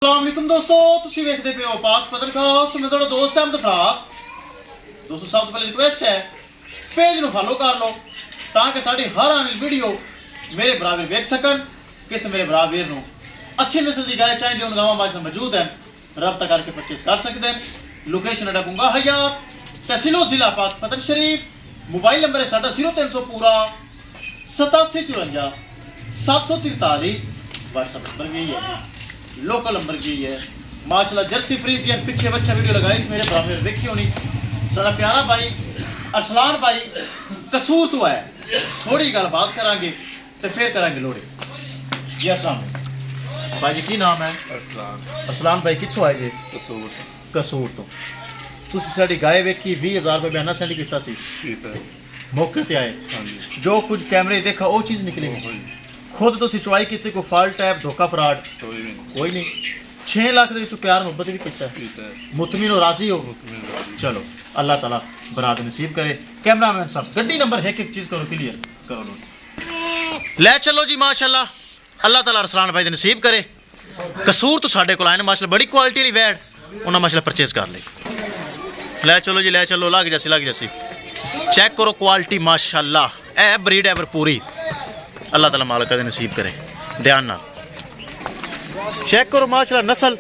अस्सलामुअलैकुम दोस्तों, तुसी देखते पे हो पाक पतन खास। मैं थोड़ा दोस्त है अहमद फरास। दोस्तों सब तो पहले रिक्वेस्ट है पेज ਨੂੰ फॉलो कर लो ताकि साड़ी हर आने वीडियो मेरे बराबर देख सकन। किस मेरे बराबर ਨੂੰ अच्छी नस्ल की गाय चाहिए उन गाँव माशा मौजूद हैं, रब्ता करके परचेस कर सकते हैं। लोकेशन है बुंगा हयात, तहसीलो जिला पाक पतन शरीफ। मोबाइल नंबर है साढ़ा 0300 पूरा 8754 743। व्हाट्सएप नंबर भी यही है, लोकल नंबर की है। माशाल्लाह जर्सी फ्रीजियन पीछे बच्चा वीडियो लगाई इस मेरे बराबर देखी होनी। सारा प्यारा भाई अरसलान भाई कसूर तो है, थोड़ी गलबात करांगे तो फिर करांगे लोड़े जी। अस्सलाम भाई जी की नाम है? अरसलान भाई कित्थों आए जी? कसूर तो ਤੁਸੀਂ ਸਾਡੀ ਗਾਏ ਵੇਖੀ 20000 ਰੁਪਏ ਬਿਆਨਾ ਸੈਂਡ ਕੀਤਾ ਸੀ, ਮੌਕੇ ਤੇ ਆਏ ਜੋ ਕੁਝ ਕੈਮਰੇ ਦੇਖਾ ਉਹ ਚੀਜ਼ ਨਿਕਲੀ। खुद तो चुआई की कोई फॉल्ट है धोखा फ्रॉड कोई नहीं। 6 लाख के प्यार मुहब्बत भी किया, मुतमिन और राजी हो। चलो अल्लाह ताला बरात नसीब करे। कैमरामैन साहब गड्डी नंबर है एक चीज़ करो क्लियर करो लो ले चलो जी। माशाल्लाह अल्लाह ताला अरसलान भाई नसीब करे। कसूर तो साढ़े को आए ना माशाल्लाह, बड़ी क्वालिटी वाली वैड उन्हें माशाल्लाह परचेज कर ली। ले चलो जी ले चलो, लग जैसी चेक करो क्वालिटी माशाल्लाह है, ब्रीड है पूरी। अल्लाह ताला मालिक का नसीब करे। ध्यान ना चेक करो माशाल्लाह नस्ल।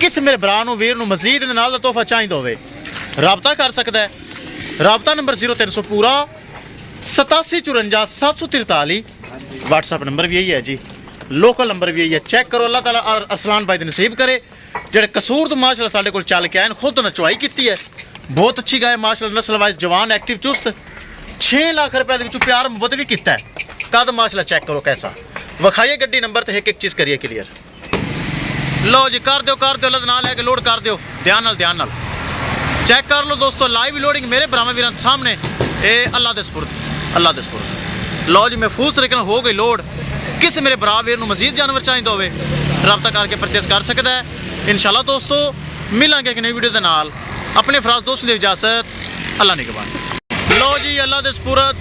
किस मेरे भरा वीर मजीद नाल दा तोहफा चाहिए होवे राबता कर सकता है। राबता नंबर 0300 पूरा 8754 743। व्हाट्सएप नंबर भी यही है जी, लोकल नंबर भी यही है। चेक करो अल्लाह ताला अरसलान भाई नसीब करे जेडे कसूर तो माशाल्लाह साढ़े को चल के आए, खुद तो चुआई की है। बहुत अच्छी गाय माशाल्लाह, नस्ल वाइज जवान एक्टिव चुस्त। 6 लाख रुपए प्यार मुहब्बत भी किया है। कद माशाल्लाह चेक करो कैसा विखाइए गड्डी नंबर तो एक चीज़ करिए क्लियर। लो जी कर दो अल्लाह ना लैके लोड कर दो। ध्यान नाल चेक कर लो दोस्तों, लाइव लोडिंग मेरे भरावां वीरां सामने। ये अल्लाह दे सुपुर्द लो जी महफूज तरीके हो गई लोड। किस मेरे भरा वीर मजीद जानवर चाहिए होवे रब्ता करके परचेस कर सकता है। इंशाल्लाह दोस्तों मिलांगे एक नई वीडियो के नाल। अपने फराज दोस्त की इजाजत, अल्लाह निगहबान। लो जी अल्लाह दे सुपुर्द